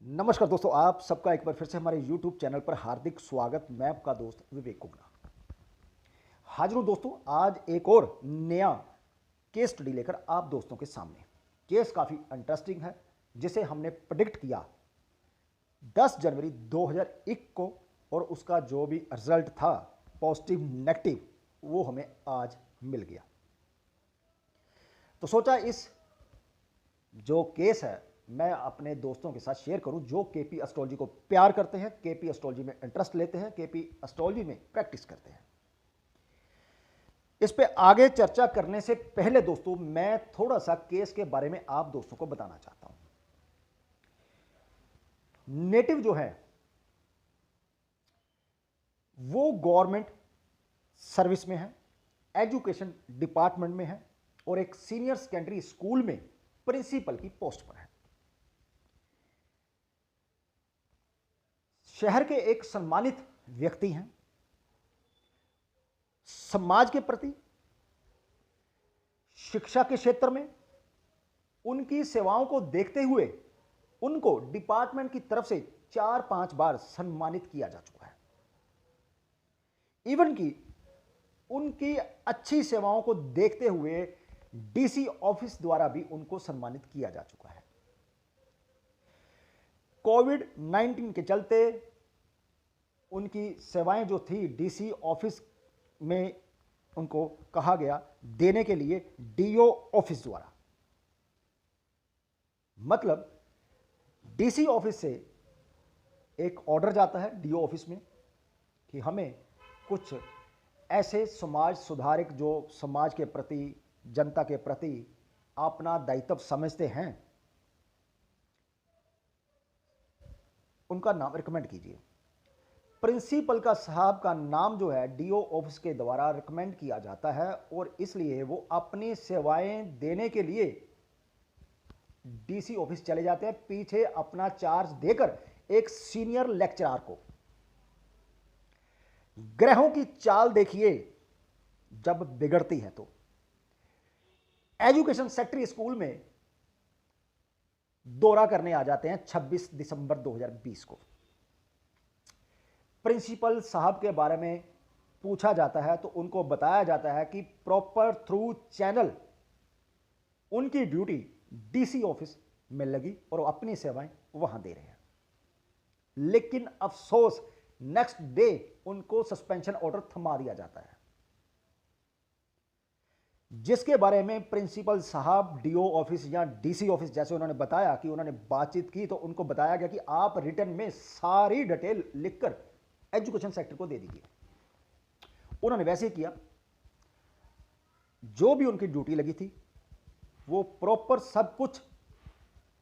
नमस्कार दोस्तों, आप सबका एक बार फिर से हमारे YouTube चैनल पर हार्दिक स्वागत। मैं आपका दोस्त विवेक कुगना हाजिर हूं दोस्तों, आज एक और नया केस स्टडी लेकर आप दोस्तों के सामने। केस काफ़ी इंटरेस्टिंग है, जिसे हमने प्रेडिक्ट किया 10 जनवरी 2001 को, और उसका जो भी रिजल्ट था पॉजिटिव नेगेटिव, वो हमें आज मिल गया। तो सोचा इस जो केस है मैं अपने दोस्तों के साथ शेयर करूं, जो केपी एस्ट्रोलॉजी को प्यार करते हैं, केपी एस्ट्रोलॉजी में इंटरेस्ट लेते हैं, केपी एस्ट्रोलॉजी में प्रैक्टिस करते हैं। इस पे आगे चर्चा करने से पहले दोस्तों, मैं थोड़ा सा केस के बारे में आप दोस्तों को बताना चाहता हूं। नेटिव जो है वो गवर्नमेंट सर्विस में है, एजुकेशन डिपार्टमेंट में है, और एक सीनियर सेकेंडरी स्कूल में प्रिंसिपल की पोस्ट पर है। शहर के एक सम्मानित व्यक्ति हैं। समाज के प्रति, शिक्षा के क्षेत्र में उनकी सेवाओं को देखते हुए उनको डिपार्टमेंट की तरफ से 4-5 बार सम्मानित किया जा चुका है। इवन की उनकी अच्छी सेवाओं को देखते हुए डीसी ऑफिस द्वारा भी उनको सम्मानित किया जा चुका है। कोविड-19 के चलते उनकी सेवाएं जो थी डीसी ऑफिस में उनको कहा गया देने के लिए डीओ ऑफिस द्वारा। मतलब डीसी ऑफिस से एक ऑर्डर जाता है डीओ ऑफिस में कि हमें कुछ ऐसे समाज सुधारक जो समाज के प्रति, जनता के प्रति अपना दायित्व समझते हैं, उनका नाम रिकमेंड कीजिए। प्रिंसिपल का साहब का नाम जो है डीओ ऑफिस के द्वारा रिकमेंड किया जाता है, और इसलिए वो अपनी सेवाएं देने के लिए डीसी ऑफिस चले जाते हैं, पीछे अपना चार्ज देकर एक सीनियर लेक्चरर को। ग्रहों की चाल देखिए जब बिगड़ती है तो एजुकेशन सेक्रेटरी स्कूल में दौरा करने आ जाते हैं 26 दिसंबर 2020 को। प्रिंसिपल साहब के बारे में पूछा जाता है तो उनको बताया जाता है कि प्रॉपर थ्रू चैनल उनकी ड्यूटी डीसी ऑफिस में लगी और वो अपनी सेवाएं वहां दे रहे हैं। लेकिन अफसोस नेक्स्ट डे उनको सस्पेंशन ऑर्डर थमा दिया जाता है, जिसके बारे में प्रिंसिपल साहब डीओ ऑफिस या डीसी ऑफिस, जैसे उन्होंने बताया कि उन्होंने बातचीत की तो उनको बताया गया कि आप रिटर्न में सारी डिटेल लिखकर एजुकेशन सेक्टर को दे दीजिए। उन्होंने वैसे किया। जो भी उनकी ड्यूटी लगी थी वो प्रॉपर सब कुछ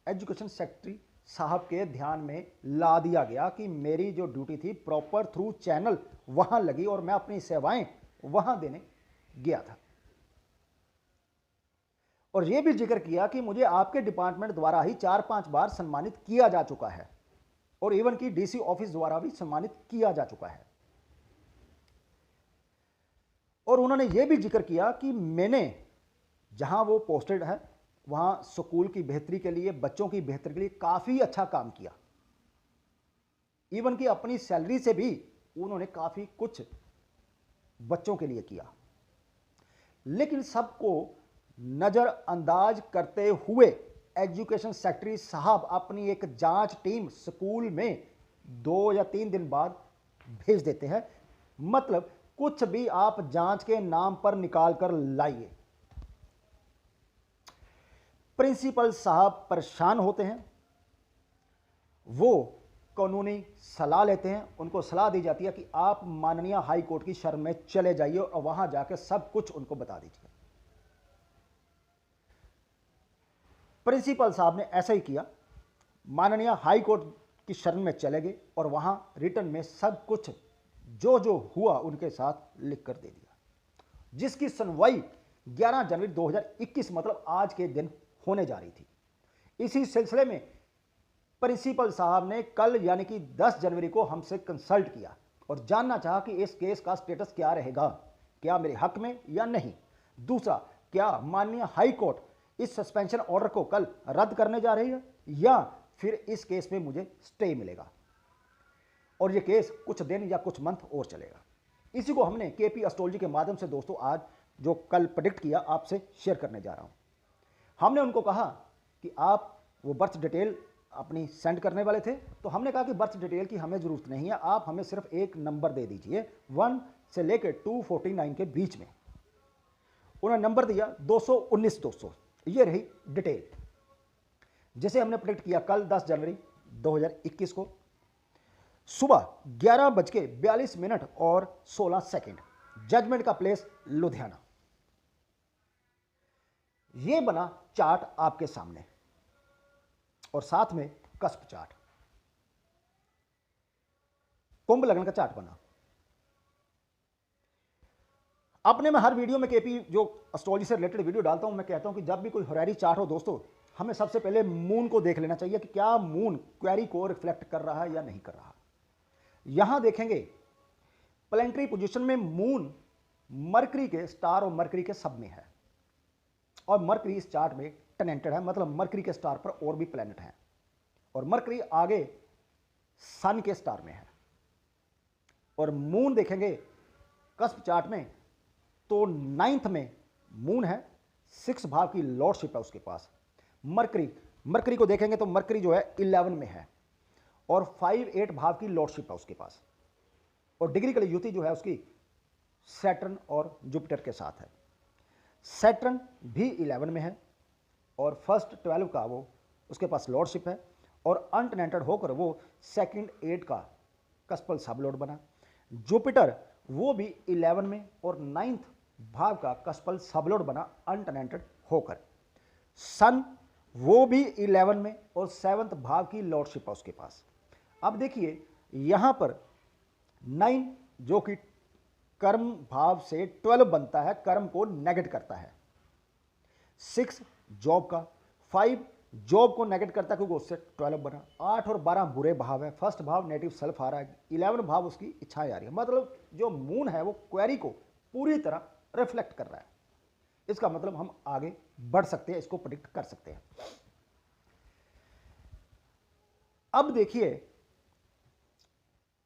एजुकेशन सेक्रेटरी साहब के ध्यान में ला दिया गया कि मेरी जो ड्यूटी थी प्रॉपर थ्रू चैनल वहां लगी और मैं अपनी सेवाएं वहां देने गया था। और यह भी जिक्र किया कि मुझे आपके डिपार्टमेंट द्वारा ही 4-5 बार सम्मानित किया जा चुका है, और इवन की डीसी ऑफिस द्वारा भी सम्मानित किया जा चुका है। और उन्होंने यह भी जिक्र किया कि मैंने जहां वो पोस्टेड है वहां स्कूल की बेहतरी के लिए, बच्चों की बेहतरी के लिए काफी अच्छा काम किया। इवन की अपनी सैलरी से भी उन्होंने काफी कुछ बच्चों के लिए किया। लेकिन सबको नजरअंदाज करते हुए एजुकेशन सेक्रेटरी साहब अपनी एक जांच टीम स्कूल में 2 या 3 दिन बाद भेज देते हैं। मतलब कुछ भी आप जांच के नाम पर निकाल कर लाइए। प्रिंसिपल साहब परेशान होते हैं, वो कानूनी सलाह लेते हैं। उनको सलाह दी जाती है कि आप माननीय हाई कोर्ट की शरण में चले जाइए और वहां जाकर सब कुछ उनको बता दीजिए। प्रिंसिपल साहब ने ऐसा ही किया, माननीय हाई कोर्ट की शरण में चले गए और वहां रिटर्न में सब कुछ जो जो हुआ उनके साथ लिख कर दे दिया, जिसकी सुनवाई 11 जनवरी 2021 मतलब आज के दिन होने जा रही थी। इसी सिलसिले में प्रिंसिपल साहब ने कल यानी कि 10 जनवरी को हमसे कंसल्ट किया और जानना चाहा कि इस केस का स्टेटस क्या रहेगा, क्या मेरे हक में या नहीं। दूसरा, क्या माननीय हाई कोर्ट इस सस्पेंशन ऑर्डर को कल रद्द करने जा रही है या फिर इस केस में मुझे स्टे मिलेगा और ये केस कुछ दिन या कुछ मंथ और चलेगा। इसी को हमने केपी एस्ट्रोलॉजी के माध्यम से दोस्तों आज जो कल प्रेडिक्ट किया आपसे शेयर करने जा रहा हूं। हमने उनको कहा कि आप वो बर्थ डिटेल अपनी सेंड करने वाले थे, तो हमने कहा कि बर्थ डिटेल की हमें ज़रूरत नहीं है, आप हमें सिर्फ एक नंबर दे दीजिए 1 से लेकर 249 के बीच में। उन्होंने नंबर दिया 219-200, ये रही डिटेल जिसे हमने प्रेडिक्ट किया कल 10 जनवरी 2021 को सुबह 11:42 और 16 जजमेंट का प्लेस लुधियाना। यह बना चार्ट आपके सामने और साथ में कस्प चार्ट, कुंभ लग्न का चार्ट बना। अपने मैं हर वीडियो में केपी जो एस्ट्रोलॉजी से रिलेटेड वीडियो डालता हूं, मैं कहता हूं कि जब भी कोई होरारी चार्ट हो दोस्तों, हमें सबसे पहले मून को देख लेना चाहिए कि क्या मून क्वेरी को रिफ्लेक्ट कर रहा है या नहीं कर रहा। यहां देखेंगे प्लैनेटरी पोजीशन में मून मरकरी के स्टार और मरकरी के सब में है और मरकरी इस चार्ट में टेनेंटेड है, मतलब मरकरी के स्टार पर और भी प्लैनेट हैं और मरकरी आगे सन के स्टार में है। और मून देखेंगे कस्प चार्ट में तो 9th में मून है, 6 भाव की लॉर्डशिप है उसके पास। मरकरी को देखेंगे तो मरकरी जो है 11 में है और 5-8 भाव की लॉर्डशिप है उसके पास। और डिग्री युति जो है उसकी सैटर्न और जुपिटर के साथ है। सैटर्न भी 11 में है और फर्स्ट 12 का वो उसके पास लॉर्डशिप है और अनटेनेंटेड होकर वो सेकंड 8 का कस्पल सबलॉर्ड बना। जुपिटर वो भी 11 में और 9th भाव का कस्पल सबलॉर्ड बना अनटेनेंटेड होकर। सन वो भी 11 में और 7th भाव की लॉर्डशिप है उसके पास। अब देखिए यहां पर 9 जो कि कर्म भाव से 12 बनता है, कर्म को नेगेट करता है। 6 जॉब का, 5 जॉब को नेगेट करता है क्योंकि उससे 12 बना। 8 और 12 बुरे भाव है, फर्स्ट भाव नेगेटिव सेल्फ आ रहा है, 11 भाव उसकी इच्छाएं आ रही है। मतलब जो मून है वो क्वेरी को पूरी तरह रिफ्लेक्ट कर रहा है। इसका मतलब हम आगे बढ़ सकते हैं, इसको प्रेडिक्ट कर सकते हैं। अब देखिए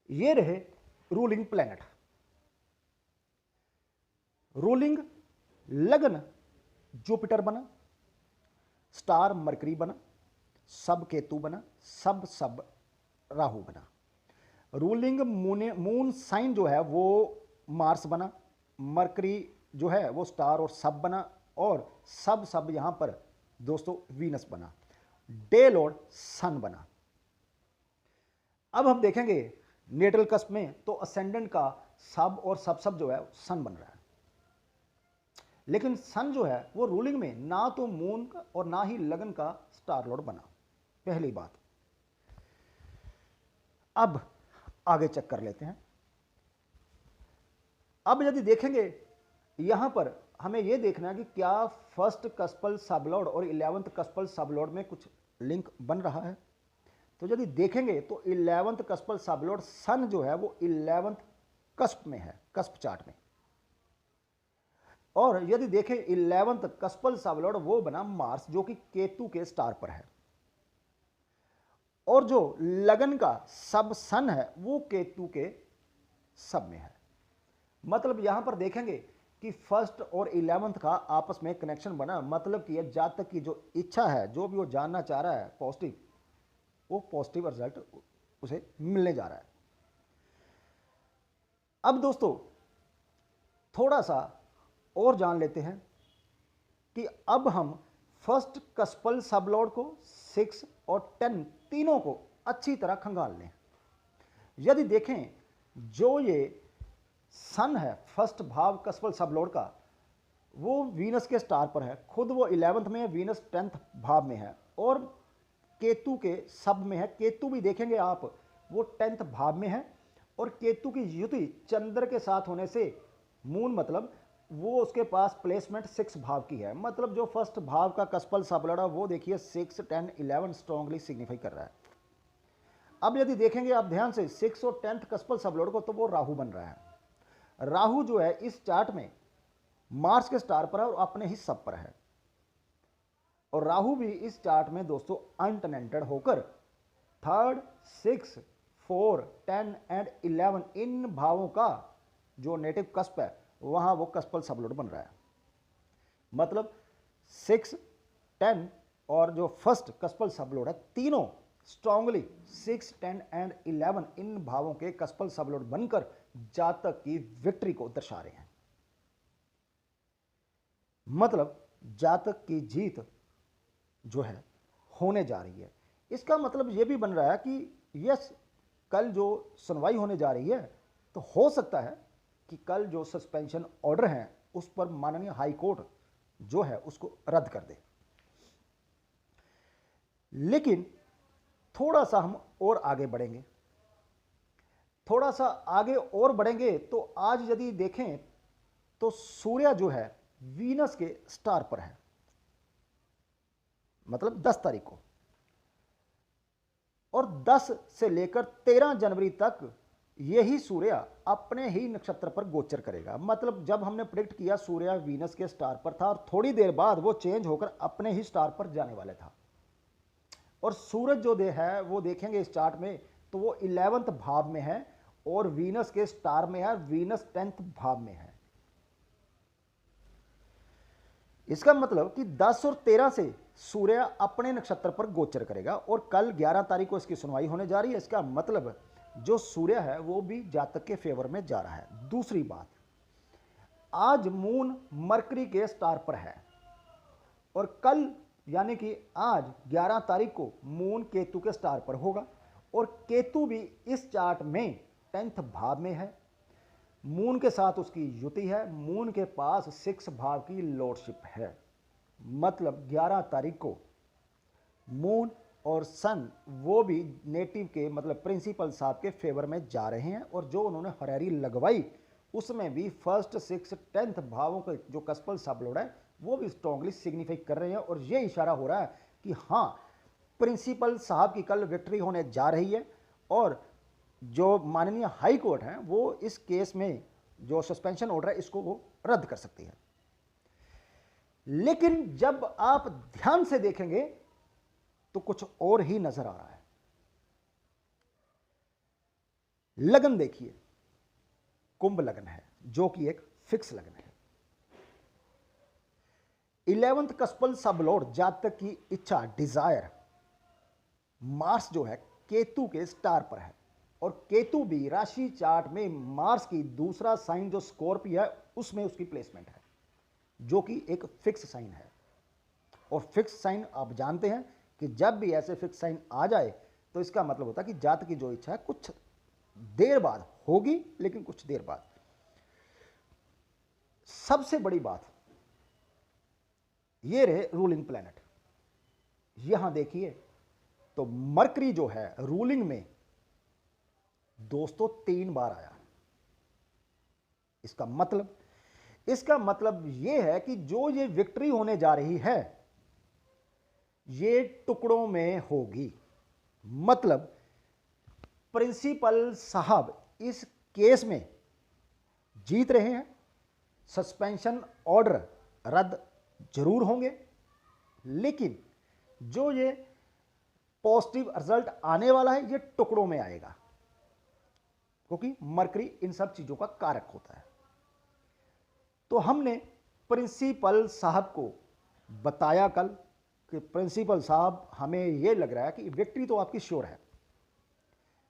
ये रहे रूलिंग प्लैनेट। रूलिंग लग्न जुपिटर बना, स्टार मरकरी बना, सब केतु बना, सब राहु बना। रूलिंग मून साइन जो है वो मार्स बना, मरकरी जो है वो स्टार और सब बना और सब यहां पर दोस्तों वीनस बना। डे लॉर्ड सन बना। अब हम देखेंगे नेटल कस्प में तो असेंडेंट का सब और सब जो है सन बन रहा है, लेकिन सन जो है वो रूलिंग में ना तो मून का और ना ही लगन का स्टार लॉर्ड बना। पहली बात। अब आगे चेक कर लेते हैं। अब यदि देखेंगे यहां पर हमें यह देखना है कि क्या फर्स्ट कस्पल सबलॉर्ड और 11th कस्पल सबलॉर्ड में कुछ लिंक बन रहा है। तो यदि देखेंगे तो 11th कस्पल सबलॉर्ड सन जो है वो 11th कस्प में है, कस्प चार्ट में। और यदि देखें 11th कस्पल सबलॉर्ड वो बना मार्स जो कि केतु के स्टार पर है और जो लगन का सब सन है वो केतु के सब में है। मतलब यहां पर देखेंगे कि फर्स्ट और 11th का आपस में कनेक्शन बना, मतलब कि जातक की जो इच्छा है, जो भी वो जानना चाह रहा है पॉजिटिव, वो पॉजिटिव रिजल्ट उसे मिलने जा रहा है। अब दोस्तों थोड़ा सा और जान लेते हैं कि अब हम फर्स्ट कस्पल सबलॉर्ड को 6 और 10 तीनों को अच्छी तरह खंगाल लें। यदि देखें जो ये सन है फर्स्ट भाव कस्पल सबलॉर्ड का, वो वीनस के स्टार पर है, खुद वो 11th में है, वीनस 10th भाव में है और केतु के सब में है। केतु भी देखेंगे आप वो 10th भाव में है और केतु की युति चंद्र के साथ होने से मून मतलब वो उसके पास प्लेसमेंट 6 भाव की है। मतलब जो फर्स्ट भाव का कस्पल सबलॉर्ड है वो देखिए 6, 10, 11 स्ट्रांगली सिग्निफाई कर रहा है। अब यदि देखेंगे आप ध्यान से 6 और 10th कस्पल सबलॉर्ड को, तो वो राहु बन रहा है। राहु जो है इस चार्ट में मार्स के स्टार पर है और अपने ही सब पर है और राहु भी इस चार्ट में दोस्तों अनटेनेंटेड होकर 3rd, 6, 4, 10 एंड 11 इन भावों का जो नेटिव कस्प है वहां वो कस्पल सबलोड बन रहा है। मतलब 6, 10 और जो फर्स्ट कस्पल सबलोड है तीनों स्ट्रांगली 6, 10 एंड 11 इन भावों के कस्पल सबलोड बनकर जातक की विक्ट्री को दर्शा रहे हैं। मतलब जातक की जीत जो है होने जा रही है। इसका मतलब यह भी बन रहा है कि यस, कल जो सुनवाई होने जा रही है तो हो सकता है कि कल जो सस्पेंशन ऑर्डर हैं उस पर माननीय हाई कोर्ट जो है उसको रद्द कर दे। लेकिन थोड़ा सा हम और आगे बढ़ेंगे, थोड़ा सा आगे और बढ़ेंगे तो आज यदि देखें तो सूर्य जो है वीनस के स्टार पर है, मतलब 10 तारीख को, और 10 से लेकर 13 जनवरी तक यही सूर्य अपने ही नक्षत्र पर गोचर करेगा। मतलब जब हमने प्रेडिक्ट किया सूर्य वीनस के स्टार पर था और थोड़ी देर बाद वो चेंज होकर अपने ही स्टार पर जाने वाला था। और सूरज जो है वो देखेंगे इस चार्ट में तो वो 11वें भाव में है और वीनस के स्टार में है, वीनस 10th भाव में है। इसका मतलब कि 10 और 13 से सूर्य अपने नक्षत्र पर गोचर करेगा और कल 11 तारीख को इसकी सुनवाई होने जा रही है। इसका मतलब जो सूर्य है वो भी जातक के फेवर में जा रहा है। दूसरी बात, आज मून मरकरी के स्टार पर है और कल यानी कि आज 11 तारीख को मून केतु के स्टार पर होगा और केतु भी इस चार्ट में 10th भाव में है। मून के साथ उसकी युति है, मून के पास 6 भाव की लॉर्डशिप है। मतलब 11 तारीख को मून और सन वो भी नेटिव के मतलब प्रिंसिपल साहब के फेवर में जा रहे हैं और जो उन्होंने हरेरी लगवाई उसमें भी 1st, 6th, 10th भावों के जो कस्पल सबलोड है वो भी स्ट्रांगली सिग्निफाई कर रहे हैं और ये इशारा हो रहा है कि हाँ, प्रिंसिपल साहब की कल विक्ट्री होने जा रही है और जो माननीय हाई कोर्ट है वो इस केस में जो सस्पेंशन ऑर्डर है इसको वो रद्द कर सकती है। लेकिन जब आप ध्यान से देखेंगे तो कुछ और ही नजर आ रहा है। लगन देखिए, कुंभ लगन है जो कि एक फिक्स लगन है। 11th कस्पल सबलोड जातक की इच्छा, डिजायर, मार्स जो है केतु के स्टार पर है और केतु भी राशि चार्ट में मार्स की दूसरा साइन जो स्कॉर्पियो है उसमें उसकी प्लेसमेंट है जो कि एक फिक्स साइन है। और फिक्स साइन आप जानते हैं कि जब भी ऐसे फिक्स साइन आ जाए तो इसका मतलब होता है कि जातक की जो इच्छा है कुछ देर बाद होगी, लेकिन कुछ देर बाद। सबसे बड़ी बात ये रहे रूलिंग प्लैनेट। यहां देखिए तो मरकरी जो है रूलिंग में दोस्तों 3 बार आया। इसका मतलब यह है कि जो ये विक्ट्री होने जा रही है ये टुकड़ों में होगी। मतलब प्रिंसिपल साहब इस केस में जीत रहे हैं, सस्पेंशन ऑर्डर रद्द जरूर होंगे, लेकिन जो ये पॉजिटिव रिजल्ट आने वाला है ये टुकड़ों में आएगा क्योंकि मरकरी इन सब चीजों का कारक होता है। तो हमने प्रिंसिपल साहब को बताया कल कि प्रिंसिपल साहब हमें यह लग रहा है कि विक्ट्री तो आपकी श्योर है,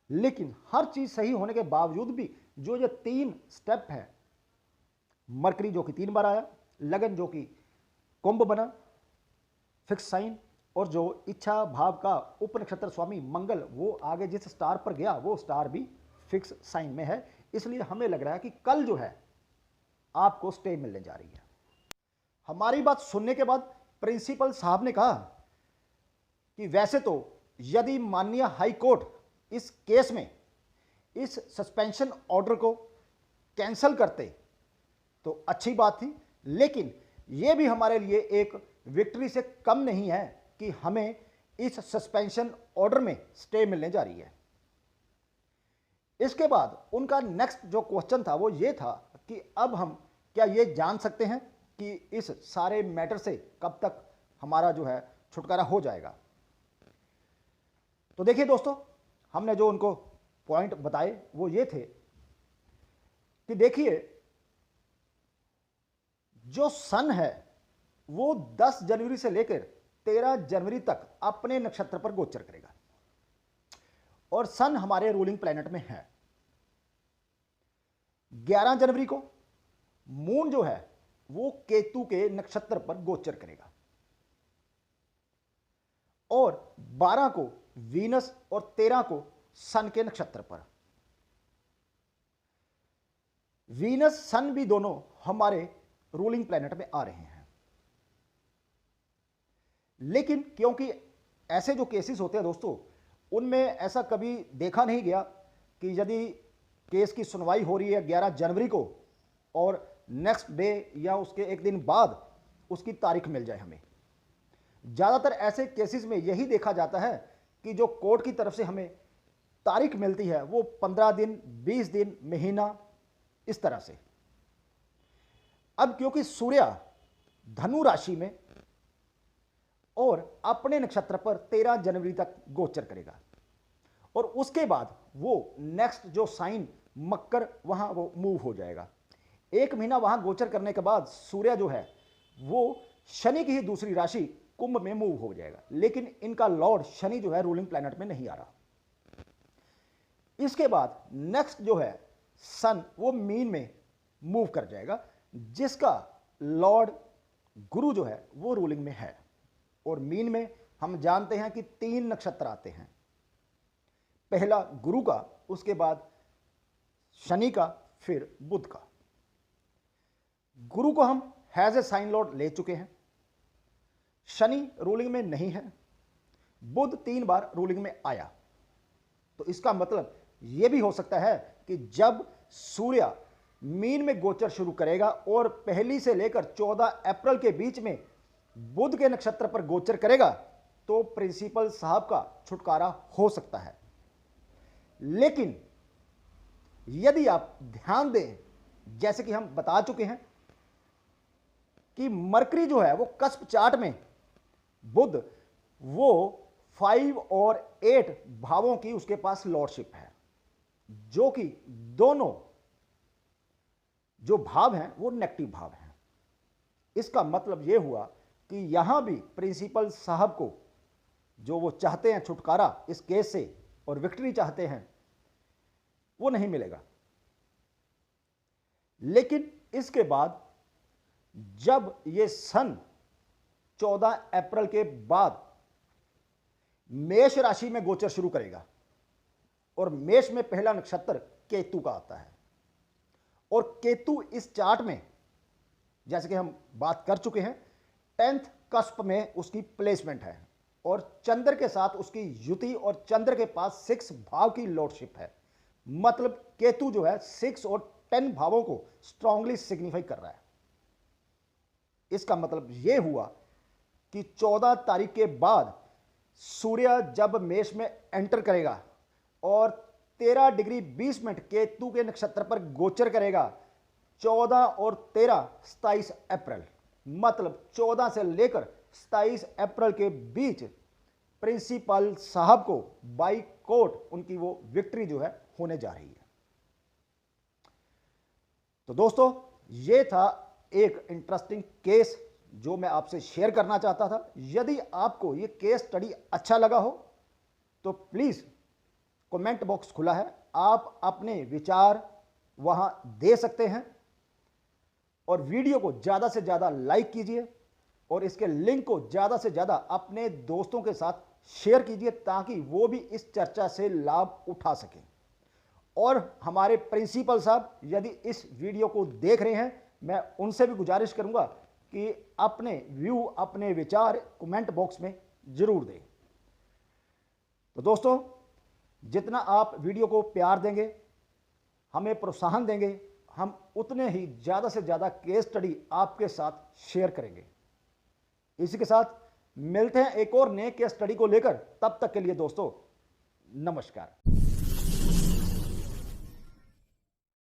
लेकिन हर चीज सही होने के बावजूद भी जो ये 3 स्टेप है, मरकरी जो कि 3 बार आया, लगन जो कि कुंभ बना फिक्स साइन, और जो इच्छा भाव का उपनक्षत्र स्वामी मंगल वो आगे जिस स्टार पर गया वो स्टार भी फिक्स साइन में है। इसलिए हमें लग रहा है कि कल जो है आपको स्टे मिलने जा रही है। हमारी बात सुनने के बाद प्रिंसिपल साहब ने कहा कि वैसे तो यदि माननीय हाई कोर्ट इस केस में इस सस्पेंशन ऑर्डर को कैंसिल करते तो अच्छी बात थी, लेकिन यह भी हमारे लिए एक विक्ट्री से कम नहीं है कि हमें इस सस्पेंशन ऑर्डर में स्टे मिलने जा रही है। इसके बाद उनका नेक्स्ट जो क्वेश्चन था वो ये था कि अब हम क्या ये जान सकते हैं कि इस सारे मैटर से कब तक हमारा जो है छुटकारा हो जाएगा। तो देखिए दोस्तों, हमने जो उनको पॉइंट बताए वो ये थे कि देखिए, जो सन है वो 10 जनवरी से लेकर 13 जनवरी तक अपने नक्षत्र पर गोचर करेगा और सन हमारे रूलिंग प्लैनेट में है। 11 जनवरी को मून जो है वो केतु के नक्षत्र पर गोचर करेगा और 12 को वीनस और 13 को सन के नक्षत्र पर। वीनस सन भी दोनों हमारे रूलिंग प्लैनेट में आ रहे हैं, लेकिन क्योंकि ऐसे जो केसेस होते हैं दोस्तों, उनमें ऐसा कभी देखा नहीं गया कि यदि केस की सुनवाई हो रही है 11 जनवरी को और नेक्स्ट डे या उसके एक दिन बाद उसकी तारीख मिल जाए हमें। ज़्यादातर ऐसे केसेस में यही देखा जाता है कि जो कोर्ट की तरफ से हमें तारीख मिलती है वो 15 दिन, 20 दिन, महीना, इस तरह से। अब क्योंकि सूर्य धनु राशि में और अपने नक्षत्र पर 13 जनवरी तक गोचर करेगा और उसके बाद वो नेक्स्ट जो साइन मकर, वहां वो मूव हो जाएगा। एक महीना वहां गोचर करने के बाद सूर्य जो है वो शनि की ही दूसरी राशि कुंभ में मूव हो जाएगा, लेकिन इनका लॉर्ड शनि जो है रूलिंग प्लैनेट में नहीं आ रहा। इसके बाद नेक्स्ट जो है सन वो मीन में मूव कर जाएगा, जिसका लॉर्ड गुरु जो है वो रूलिंग में है। और मीन में हम जानते हैं कि 3 नक्षत्र आते हैं, पहला गुरु का, उसके बाद शनि का, फिर बुध का। गुरु को हम हैज ए साइन लॉर्ड ले चुके हैं, शनि रूलिंग में नहीं है, बुध 3 बार रूलिंग में आया। तो इसका मतलब यह भी हो सकता है कि जब सूर्य मीन में गोचर शुरू करेगा और पहली से लेकर 14 अप्रैल के बीच में बुध के नक्षत्र पर गोचर करेगा तो प्रिंसिपल साहब का छुटकारा हो सकता है। लेकिन यदि आप ध्यान दें, जैसे कि हम बता चुके हैं कि मरकरी जो है वो कस्प चार्ट में बुध वो 5 और 8 भावों की उसके पास लॉर्डशिप है, जो कि दोनों जो भाव हैं वो नेगेटिव भाव हैं। इसका मतलब यह हुआ कि यहां भी प्रिंसिपल साहब को जो वो चाहते हैं छुटकारा इस केस से और विक्ट्री चाहते हैं वो नहीं मिलेगा। लेकिन इसके बाद जब ये सन 14 अप्रैल के बाद मेष राशि में गोचर शुरू करेगा और मेष में पहला नक्षत्र केतु का आता है और केतु इस चार्ट में, जैसे कि हम बात कर चुके हैं, 10th कस्प में उसकी प्लेसमेंट है और चंद्र के साथ उसकी युति और चंद्र के पास 6 भाव की लॉर्डशिप है। मतलब केतु जो है 6 और 10 भावों को स्ट्रांगली सिग्निफाई कर रहा है। इसका मतलब यह हुआ कि 14 तारीख के बाद सूर्य जब मेष में एंटर करेगा और 13 डिग्री 20 मिनट केतु के नक्षत्र पर गोचर करेगा, 14 और 13 27 अप्रैल, मतलब 14 से लेकर 27 अप्रैल के बीच प्रिंसिपल साहब को बाई कोर्ट उनकी वो विक्ट्री जो है होने जा रही है। तो दोस्तों, ये था एक इंटरेस्टिंग केस जो मैं आपसे शेयर करना चाहता था। यदि आपको ये केस स्टडी अच्छा लगा हो तो प्लीज कमेंट बॉक्स खुला है, आप अपने विचार वहां दे सकते हैं और वीडियो को ज़्यादा से ज़्यादा लाइक कीजिए और इसके लिंक को ज़्यादा से ज़्यादा अपने दोस्तों के साथ शेयर कीजिए ताकि वो भी इस चर्चा से लाभ उठा सकें। और हमारे प्रिंसिपल साहब यदि इस वीडियो को देख रहे हैं, मैं उनसे भी गुजारिश करूंगा कि अपने व्यू, अपने विचार कमेंट बॉक्स में जरूर दें। तो दोस्तों, जितना आप वीडियो को प्यार देंगे, हमें प्रोत्साहन देंगे, हम उतने ही ज़्यादा से ज़्यादा केस स्टडी आपके साथ शेयर करेंगे। इसी के साथ मिलते हैं एक और नए केस स्टडी को लेकर। तब तक के लिए दोस्तों, नमस्कार।